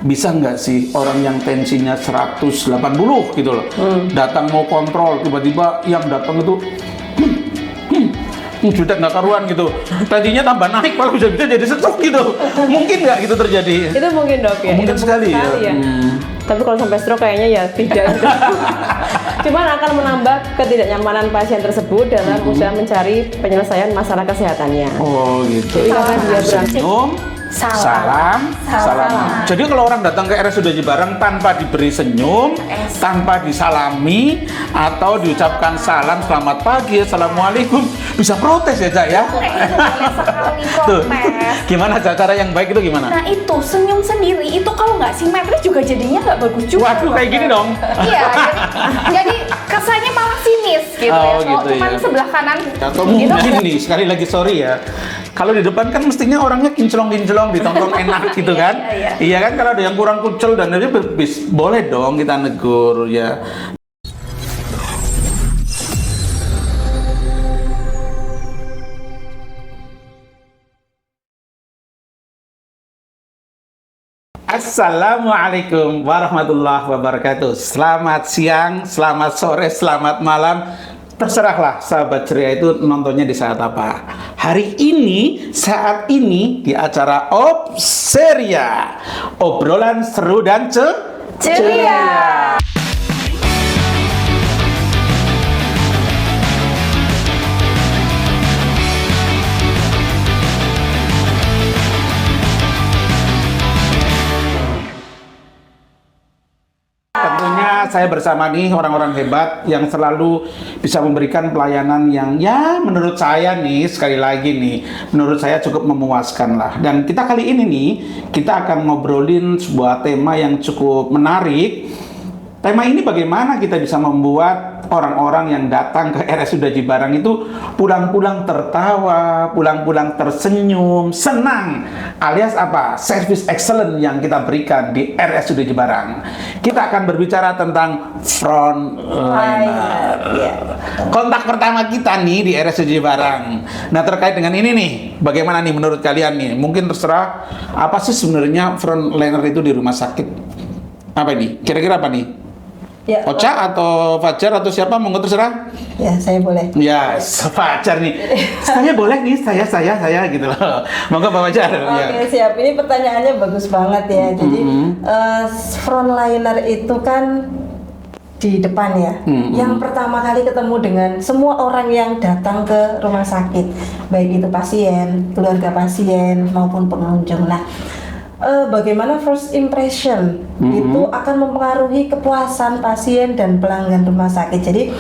bisa nggak sih orang yang tensinya 180 gitu loh, datang mau kontrol, tiba-tiba yang datang itu jutek nggak karuan gitu, tensinya tambah naik, malah bisa jadi stroke gitu. Mungkin nggak gitu terjadi? Itu mungkin dok ya. Mungkin itu sekali ya. Tapi kalau sampai stroke kayaknya ya tidak. Cuman akan menambah ketidaknyamanan pasien tersebut dalam usaha mencari penyelesaian masalah kesehatannya. Oh gitu. Jadi karena dia Senyum, salam. Jadi kalau orang datang ke RSUD Jembarang tanpa diberi senyum, tanpa disalami atau diucapkan salam, selamat pagi, assalamualaikum, bisa protes ya Cak ya? Boleh sekali Tuh, protes. gimana Cak, cara yang baik itu gimana? Nah itu senyum sendiri itu kalau nggak simetris juga jadinya nggak bagus juga. Waduh, kayak gini dong. Iya, jadi kesannya malah sinis gitu Oh, ya. Kalau gitu cuma ya. sebelah kanan Atau gitu. mungkin nih, sekali lagi sorry ya, kalau di depan kan mestinya orangnya kinclong-kinclong, ditongkrong enak gitu kan? Iya kan, kalau ada yang kurang kucel dan itu boleh dong kita negur ya. Assalamualaikum warahmatullahi wabarakatuh. Selamat siang, selamat sore, selamat malam. Terserahlah sahabat ceria itu nontonnya di saat apa. Hari ini, saat ini di acara Obseria, obrolan seru dan ceria. Tentunya saya bersama nih orang-orang hebat yang selalu bisa memberikan pelayanan yang ya menurut saya nih, sekali lagi nih, menurut saya cukup memuaskan lah. Dan kita kali ini nih, kita akan ngobrolin sebuah tema yang cukup menarik. Tema ini bagaimana kita bisa membuat orang-orang yang datang ke RSUD Jembarang itu pulang-pulang tertawa, pulang-pulang tersenyum, senang, alias apa? Service excellent yang kita berikan di RSUD Jembarang. Kita akan berbicara tentang frontliner. Kontak pertama kita nih di RSUD Jembarang. Nah, terkait dengan ini nih, bagaimana nih menurut kalian nih? Mungkin terserah, apa sih sebenarnya frontliner itu di rumah sakit? Apa ini? Kira-kira apa nih? Ya, Ocha atau Fajar atau siapa, monggo terserah. ya saya boleh. Ya, Fajar nih. Saya boleh nih, saya gitu loh. Monggo Pak Fajar. Oke, siap. Ini pertanyaannya bagus banget ya. Jadi frontliner itu kan di depan ya. Yang pertama kali ketemu dengan semua orang yang datang ke rumah sakit, baik itu pasien, keluarga pasien maupun pengunjung. Nah, bagaimana first impression itu akan mempengaruhi kepuasan pasien dan pelanggan rumah sakit. Jadi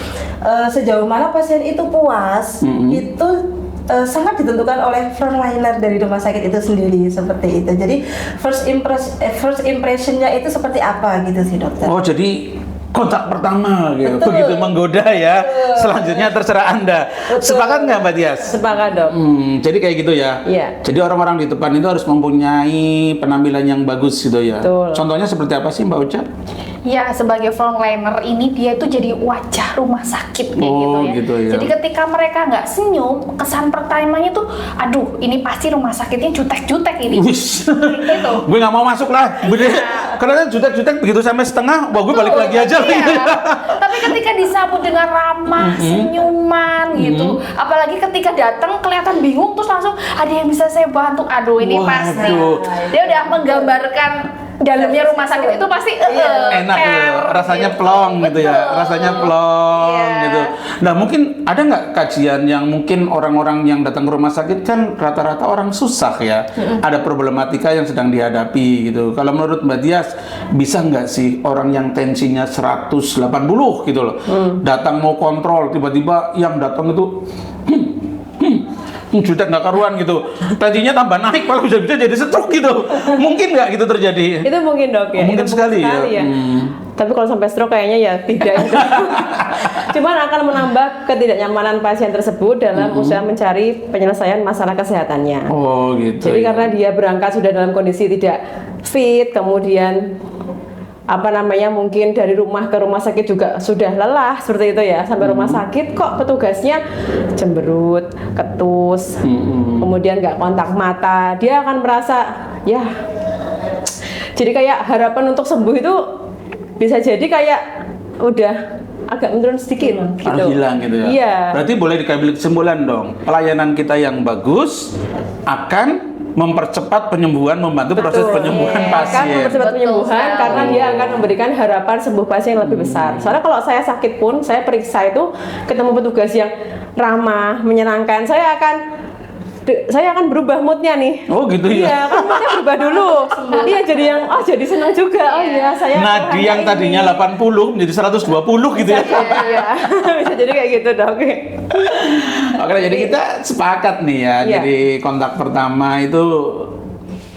sejauh mana pasien itu puas itu sangat ditentukan oleh frontliner dari rumah sakit itu sendiri, seperti itu. Jadi first impressionnya itu seperti apa gitu sih dokter. Oh, jadi kontak pertama gitu. Betul. Begitu menggoda ya. Selanjutnya terserah Anda. Sepakat nggak Mbak Tias? Sepakat dok. Jadi kayak gitu ya. Iya. Jadi orang-orang di depan itu harus mempunyai penampilan yang bagus gitu ya. Betul. Contohnya seperti apa sih Mbak Ocha? Ya, sebagai frontliner ini dia itu jadi wajah rumah sakit kayak Oh, gitu ya. gitu ya. Jadi ketika mereka nggak senyum, kesan pertamanya tuh, aduh, ini pasti rumah sakitnya jutek-jutek ini. Wis. Gitu. Gue nggak mau masuk lah. Bener. Karena jutek-jutek begitu sampai setengah, wah gue balik lagi aja. Iya. Tapi ketika disambut dengan ramah, senyuman gitu. Apalagi ketika datang kelihatan bingung terus langsung ada yang bisa saya bantu. Aduh, ini pasti. Waduh. Dia udah menggambarkan dalamnya rumah sakit itu pasti Enak ya, rasanya plong gitu ya, rasanya plong gitu. Nah, mungkin ada nggak kajian yang mungkin orang-orang yang datang ke rumah sakit kan rata-rata orang susah ya, ada problematika yang sedang dihadapi gitu. Kalau menurut Mbak Tias, bisa nggak sih orang yang tensinya 180 gitu loh, datang mau kontrol, tiba-tiba yang datang itu jutek nggak karuan gitu, tensinya tambah naik, malah bisa jadi stroke gitu. Mungkin nggak gitu terjadi? Itu mungkin dok ya. Mungkin itu sekali ya. Tapi kalau sampai stroke kayaknya ya tidak. Cuman akan menambah ketidaknyamanan pasien tersebut dalam usaha mencari penyelesaian masalah kesehatannya. Oh gitu. Jadi ya. karena dia berangkat sudah dalam kondisi tidak fit, kemudian mungkin dari rumah ke rumah sakit juga sudah lelah seperti itu ya, sampai rumah sakit kok petugasnya cemberut, ketus, kemudian nggak kontak mata, dia akan merasa ya Jadi kayak harapan untuk sembuh itu bisa jadi kayak udah agak menurun sedikit gitu. Hilang gitu ya. Iya. Berarti boleh diambil kesimpulan dong. Pelayanan kita yang bagus akan mempercepat penyembuhan, membantu proses penyembuhan Akan pasien. mempercepat Betul penyembuhan sekali. karena dia akan memberikan harapan sembuh pasien yang lebih besar. Soalnya kalau saya sakit pun, saya periksa itu ketemu petugas yang ramah, menyenangkan, saya akan berubah moodnya nih. Oh gitu ya. Iya, kan moodnya berubah dulu. Iya, jadi yang jadi senang juga. Oh iya, saya Nadi yang tadinya 80 menjadi 120 gitu ya. Iya, bisa jadi kayak gitu dong. Oke, jadi kita sepakat nih ya. Iya. Jadi kontak pertama itu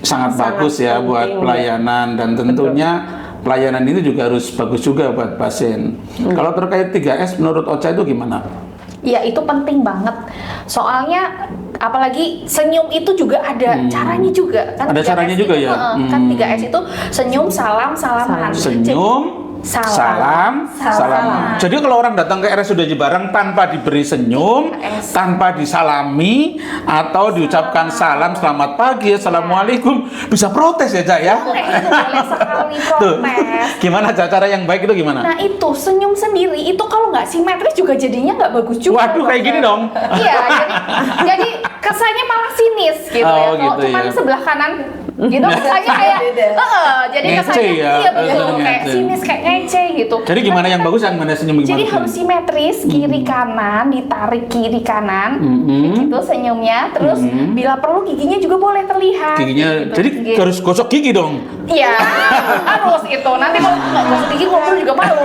sangat bagus ya penting, buat pelayanan dan tentunya pelayanan ini juga harus bagus juga buat pasien. Kalau terkait 3S menurut Ocha itu gimana? Ya itu penting banget. Soalnya apalagi senyum itu juga ada caranya juga kan. Ada 3S caranya juga itu, ya? Kan 3S itu senyum, salam, salaman. Senyum, salam. Jadi kalau orang datang ke RSUD Jembarang tanpa diberi senyum, tanpa disalami atau diucapkan salam, selamat pagi, assalamualaikum, bisa protes ya Cak ya? Boleh, itu boleh sekali Tuh, protes. gimana cara yang baik itu gimana? Nah itu senyum sendiri itu kalau nggak simetris juga jadinya nggak bagus juga. Waduh, kayak gini dong. Iya, jadi kesannya malah sinis gitu Oh, ya. Kalau gitu cuma ya. sebelah kanan gitu kesannya kayak jadi Ngece kesannya ya, iya betul ngece. kayak sinis kayak ngece gitu. Jadi gimana yang bagus, yang mana senyum gimana? Jadi harus simetris, kiri kanan, ditarik kiri kanan, gitu senyumnya. Terus bila perlu giginya juga boleh terlihat. Giginya, gitu. jadi harus gosok gigi dong. Iya, harus itu. Nanti kalau nggak gosok gigi ngobrol juga malu.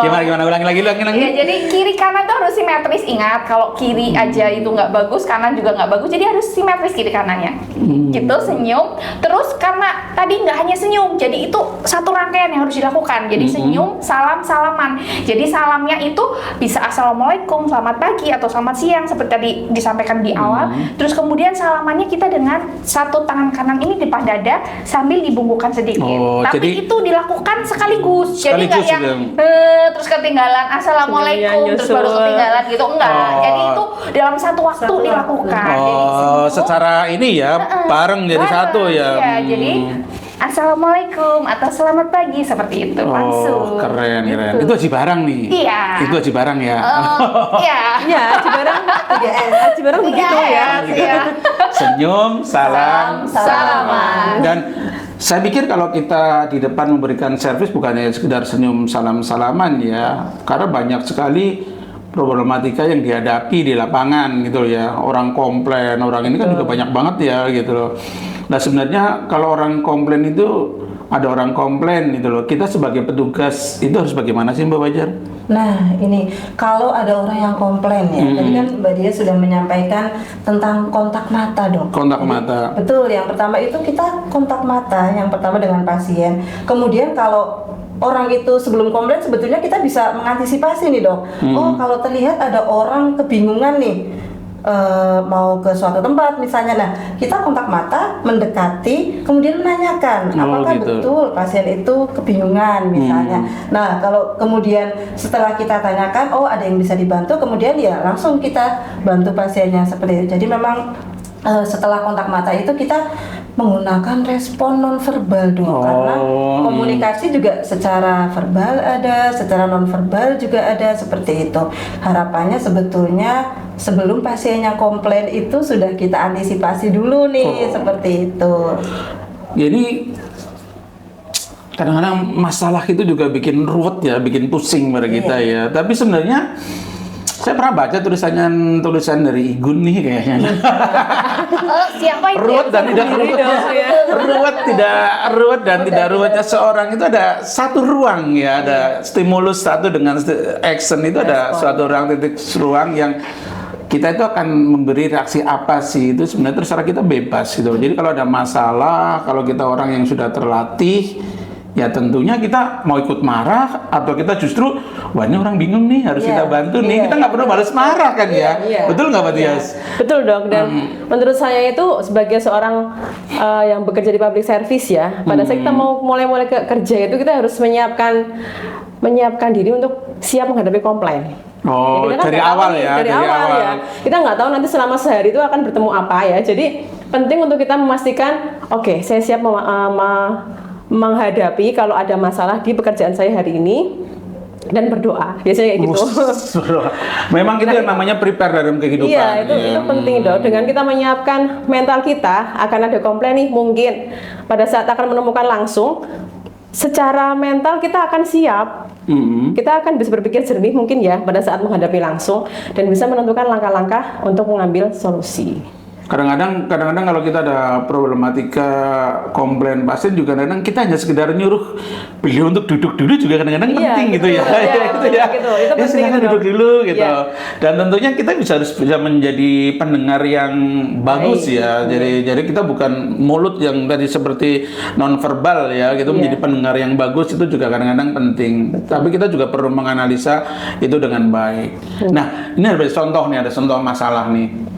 Gimana ulangi lagi. Iya, jadi kiri kanan tuh harus simetris. Ingat, kalau kiri aja itu nggak bagus, kanan juga nggak bagus. Jadi harus simetris kiri kanannya. Gitu senyum. Terus karena tadi nggak hanya senyum, jadi itu satu rangkaian yang harus dilakukan. Jadi senyum, salam, salaman. Jadi salamnya itu bisa assalamualaikum, selamat pagi atau selamat siang seperti tadi disampaikan di awal. Terus kemudian salamannya kita dengan satu tangan kanan ini di depan dada sambil dibungkukkan sedikit. Oh, Tapi jadi- itu dilakukan sekaligus. Jadi nggak Sekaligus yang gitu. terus ketinggalan assalamualaikum Senyumnya terus baru nyusul. ketinggalan gitu enggak. Oh. Jadi itu dalam satu waktu dilakukan. Jadi Oh, senyum, secara ini ya, bareng jadi bareng, satu ya. Iya, jadi assalamualaikum atau selamat pagi seperti itu langsung. Oh, keren. Gitu. Itu Haji Barang nih. Iya. Itu Haji Barang ya. Iya. Iya, Cibarang begitu ya. Iya. Senyum, salam, Salaman. Dan saya pikir kalau kita di depan memberikan servis bukannya sekedar senyum salam-salaman ya, karena banyak sekali problematika yang dihadapi di lapangan gitu ya. Orang komplain, orang ini kan juga banyak banget ya gitu loh. Nah sebenarnya kalau orang komplain itu ada orang komplain gitu loh. Kita sebagai petugas itu harus bagaimana sih Mbak Wajar? Nah, ini kalau ada orang yang komplain ya, tadi kan Mbak Dia sudah menyampaikan tentang kontak mata dong. Kontak mata. Betul, yang pertama itu kita kontak mata, yang pertama dengan pasien. Kemudian kalau orang itu sebelum komplain sebetulnya kita bisa mengantisipasi nih dok. Oh, kalau terlihat ada orang kebingungan nih. Mau ke suatu tempat misalnya, nah kita kontak mata, mendekati, kemudian menanyakan apakah gitu. betul pasien itu kebingungan misalnya. Nah kalau kemudian setelah kita tanyakan, oh ada yang bisa dibantu, kemudian ya langsung kita bantu pasiennya seperti itu. Jadi memang setelah kontak mata itu kita menggunakan respon nonverbal dong, karena komunikasi juga secara verbal ada, secara nonverbal juga ada seperti itu. Harapannya sebetulnya sebelum pasiennya komplain itu sudah kita antisipasi dulu nih seperti itu. Jadi kadang-kadang masalah itu juga bikin ruwet ya, bikin pusing pada kita ya. Tapi sebenarnya saya pernah baca tulisan dari Igun nih kayaknya. Siapa itu? Ruwet dan tidak ruwetnya seorang itu ada satu ruang ya, ada stimulus satu dengan action itu ada suatu ruang, titik ruang yang kita itu akan memberi reaksi apa sih, itu sebenarnya terserah kita, bebas gitu. Jadi kalau ada masalah, kalau kita orang yang sudah terlatih, ya tentunya kita mau ikut marah atau kita justru wah ini orang bingung nih harus kita bantu nih, kita nggak perlu balas marah kan ya. Betul nggak Pak Tias? Betul dok, dan menurut saya itu sebagai seorang yang bekerja di public service ya, pada saat kita mau mulai kerja itu kita harus menyiapkan diri untuk siap menghadapi komplain. Oh, Ya, kita kan dari nggak tahu awal nih, ya, dari dari awal awal. ya. Kita nggak tahu nanti selama sehari itu akan bertemu apa ya. Jadi penting untuk kita memastikan, oke, saya siap menghadapi kalau ada masalah di pekerjaan saya hari ini dan berdoa. Biasanya kayak gitu. Bro, memang itu yang namanya prepare dalam kehidupan. Iya, itu penting dong. Dengan kita menyiapkan mental kita, akan ada komplain nih mungkin pada saat akan menemukan langsung, secara mental kita akan siap. Kita akan bisa berpikir jernih mungkin ya pada saat menghadapi langsung dan bisa menentukan langkah-langkah untuk mengambil solusi. Kadang-kadang kalau kita ada problematika komplain pasien juga kadang kita hanya sekedar nyuruh beliau untuk duduk dulu juga kadang-kadang Iya, penting gitu ya. betul. Iya, Itu ya. gitu. Itu Ya, penting silakan itu, duduk Dok. dulu gitu. Iya. Dan tentunya kita harus bisa menjadi pendengar yang bagus Baik. ya. Jadi kita bukan mulut yang tadi seperti nonverbal ya gitu, Iya. menjadi pendengar yang bagus itu juga kadang-kadang penting. Tapi kita juga perlu menganalisa itu dengan baik. Nah, ini ada contoh nih, ada contoh masalah nih.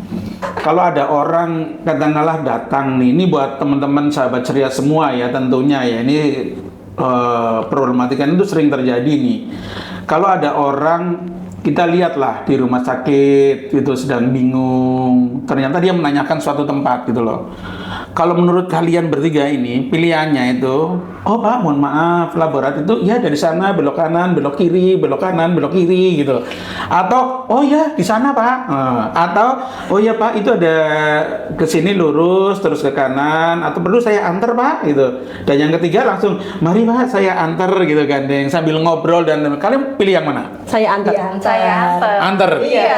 Kalau ada orang katakanlah datang nih, ini buat teman-teman sahabat ceria semua ya tentunya ya, ini problematika itu sering terjadi nih. Kalau ada orang kita lihatlah di rumah sakit itu sedang bingung, ternyata dia menanyakan suatu tempat gitu loh. Kalau menurut kalian bertiga ini pilihannya itu, oh Pak, mohon maaf, laborat itu ya dari sana belok kanan, belok kiri, belok kanan, belok kiri gitu. Atau oh ya di sana Pak. Atau oh ya Pak, itu ada ke sini lurus terus ke kanan, atau perlu saya antar Pak gitu. Dan yang ketiga langsung mari Pak saya antar gitu kan, yang sambil ngobrol. Dan kalian pilih yang mana? Saya antar. Saya antar. Antar. Iya.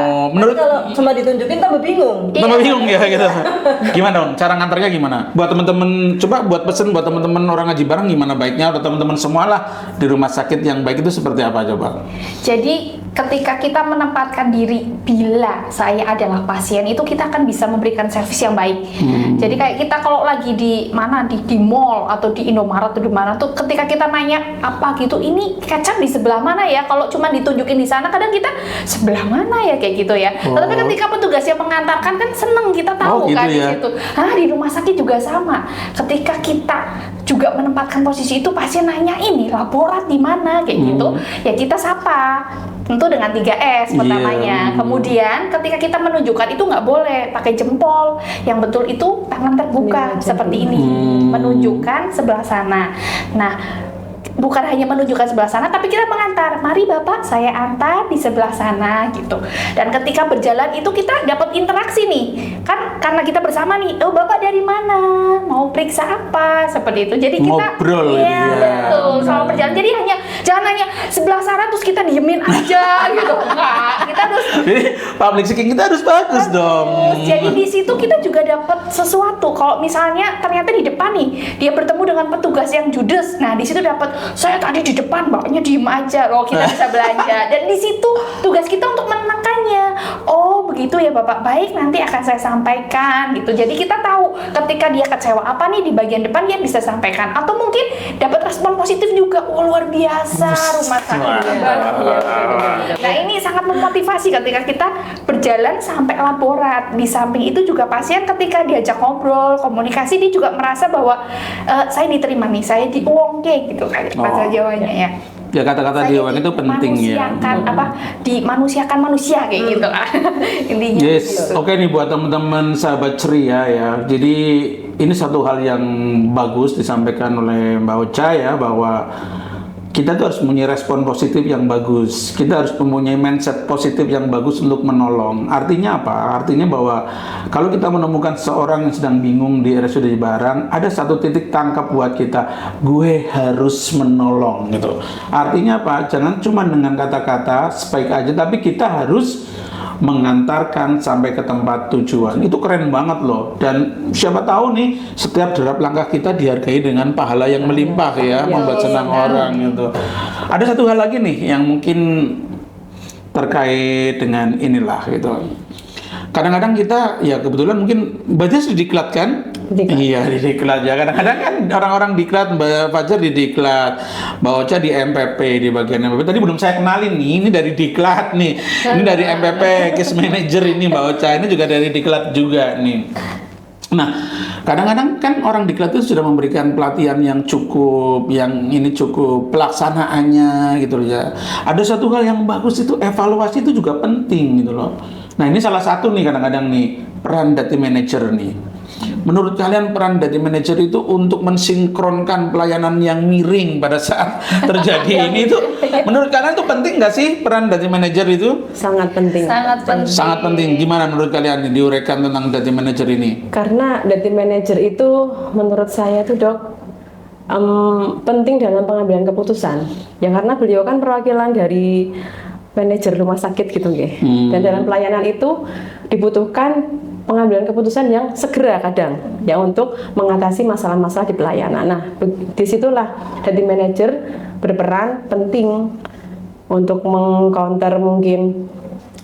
Oh, menurut Kalau cuma ditunjukin tambah bingung. tambah bingung ya gitu. Gimana dong? Cara ngantarnya gimana? Buat teman-teman, coba buat pesen buat teman-teman orang ngaji bareng gimana baiknya, atau teman-teman semua lah di rumah sakit yang baik itu seperti apa coba? Jadi ketika kita menempatkan diri bila saya adalah pasien itu kita akan bisa memberikan servis yang baik. Jadi kayak kita kalau lagi di mana di mall atau di Indomaret atau di mana tuh ketika kita nanya apa gitu, ini kecap di sebelah mana ya? Kalau cuma ditunjukin di sana kadang kita sebelah mana ya kayak gitu ya. Oh. Tetapi ketika petugas yang mengantarkan kan seneng kita tahu Oh, gitu kan di ya. situ. Ah di rumah sakit juga sama. Ketika kita juga menempatkan posisi itu pasien nanya ini laborat di mana kayak gitu, ya kita sapa. Tentu dengan 3S pertamanya. Iya. Kemudian ketika kita menunjukkan itu nggak boleh pakai jempol, yang betul itu tangan terbuka Ini seperti ini, menunjukkan sebelah sana. Nah, bukan hanya menunjukkan sebelah sana, tapi kita mengantar. Mari Bapak, saya antar di sebelah sana gitu. Dan ketika berjalan itu kita dapat interaksi nih, kan karena kita bersama nih. Oh Bapak dari mana? Mau periksa apa? Seperti itu. Jadi kita Ngobrol gitu iya, ya. betul. Sama berjalan. Jadi jangan hanya sebelah sana terus kita diemin aja gitu. Enggak, kita harus Jadi public speaking kita harus bagus dong. terus. Jadi di situ kita juga dapat sesuatu. Kalau misalnya ternyata di depan nih dia bertemu dengan petugas yang judes, nah di situ dapat saya tadi di depan mbaknya diem aja, loh kita bisa belanja. Dan di situ tugas kita untuk menenangkannya. Oh begitu ya Bapak, baik nanti akan saya sampaikan gitu. Jadi kita tahu ketika dia kecewa apa nih di bagian depan dia bisa sampaikan. Atau mungkin dapat respon positif juga. Oh luar biasa rumah sakit. Nah ini sangat memotivasi ketika kita berjalan sampai laborat. Di samping itu juga pasien ketika diajak ngobrol, komunikasi dia juga merasa bahwa saya diterima nih, saya diuongke gitu kan bahasa Jawanya ya. Ya kata-kata Saya diuang itu penting ya. dimanusiakan, apa dimanusiakan manusia kayak gitu lah intinya. Yes, gitu. oke nih buat teman-teman sahabat ceria ya. Jadi ini satu hal yang bagus disampaikan oleh Mbak Ocha ya, bahwa kita tuh harus mempunyai respon positif yang bagus. Kita harus mempunyai mindset positif yang bagus untuk menolong. Artinya apa? Artinya bahwa kalau kita menemukan seorang yang sedang bingung di RSUD Barang, ada satu titik tangkap buat kita. Gue harus menolong gitu. Artinya apa? Jangan cuma dengan kata-kata sebaik aja, tapi kita harus mengantarkan sampai ke tempat tujuan. Itu keren banget loh. Dan siapa tahu nih setiap derap langkah kita dihargai dengan pahala yang melimpah ya, membuat senang orang gitu. Ada satu hal lagi nih yang mungkin terkait dengan inilah gitu. Kadang-kadang kita ya kebetulan mungkin baca di diklat kan? Diklat. Iya di diklat ya. Kadang-kadang kan orang-orang diklat, Mbak Fajar di diklat, Mbak Ocha di MPP, di bagian MPP. Tadi belum saya kenalin nih, ini dari diklat nih. Ini dari MPP, case manager ini Mbak Ocha, ini juga dari diklat juga nih. Nah, kadang-kadang kan orang diklat itu sudah memberikan pelatihan yang cukup, yang ini cukup pelaksanaannya gitu loh ya. Ada satu hal yang bagus itu evaluasi itu juga penting gitu loh. Nah, ini salah satu nih kadang-kadang nih peran data manager nih. Menurut kalian peran data manager itu untuk mensinkronkan pelayanan yang miring pada saat terjadi ini itu menurut kalian itu penting nggak sih peran data manager itu? Sangat penting. Sangat penting. Sangat penting. Gimana menurut kalian nih, diuraikan tentang data manager ini? Karena data manager itu menurut saya tuh dok penting dalam pengambilan keputusan. Ya karena beliau kan perwakilan dari manajer rumah sakit gitu nggih. Dan dalam pelayanan itu dibutuhkan pengambilan keputusan yang segera kadang ya untuk mengatasi masalah-masalah di pelayanan. Nah, disitulah data manager berperan penting untuk mengcounter mungkin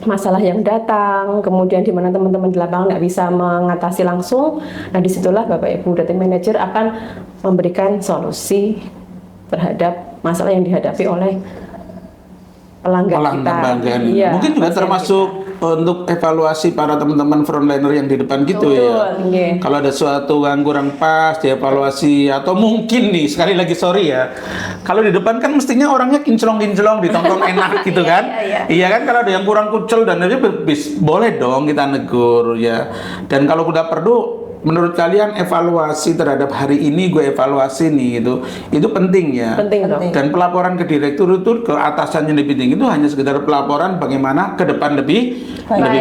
masalah yang datang, kemudian di mana teman-teman di lapangan nggak bisa mengatasi langsung. Nah, disitulah Bapak Ibu data manager akan memberikan solusi terhadap masalah yang dihadapi oleh pelanggan kita. Iya, Mungkin juga pasien termasuk untuk evaluasi para teman-teman frontliner yang di depan gitu ya. Betul, nggih. Kalau ada suatu yang kurang pas dievaluasi, atau mungkin nih sekali lagi sorry ya, kalau di depan kan mestinya orangnya kinclong-kinclong ditongkrong enak gitu kan. Iya kan, kalau ada yang kurang kucel dan itu boleh dong kita negur ya. Dan kalau udah perlu, menurut kalian evaluasi terhadap hari ini gue evaluasi nih itu penting ya. Penting dong. Dan pelaporan ke direktur itu ke atasannya lebih tinggi itu hanya sekedar pelaporan bagaimana ke depan lebih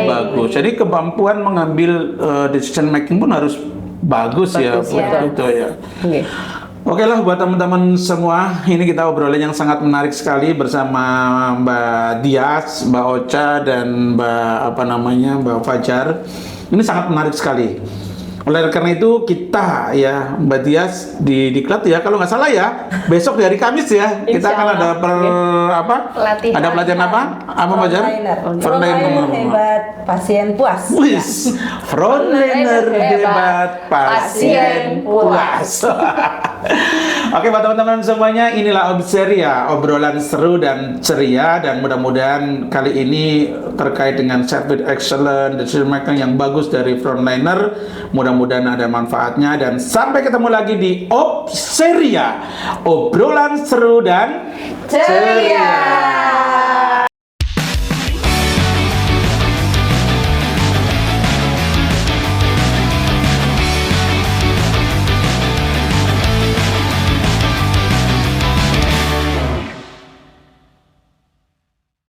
bagus. Jadi kemampuan mengambil decision making pun harus bagus ya buat itu ya. Oke. Oke lah buat teman-teman semua, ini kita obrolan yang sangat menarik sekali bersama Mbak Dias, Mbak Ocha dan Mbak Fajar. Ini sangat menarik sekali. Oleh karena itu kita ya Mbak Dias di Diklat ya kalau nggak salah ya besok di hari Kamis ya kita akan ada Pelatihan. ada pelatihan apa Pak Jar? Frontliner hebat, pasien puas. Wis, frontliner hebat, pasien puas. Oke, buat teman-teman semuanya, inilah Obseria, obrolan seru dan ceria, dan mudah-mudahan kali ini terkait dengan service excellence, decision making yang bagus dari frontliner, mudah-mudahan ada manfaatnya, dan sampai ketemu lagi di Obseria, obrolan seru dan ceria.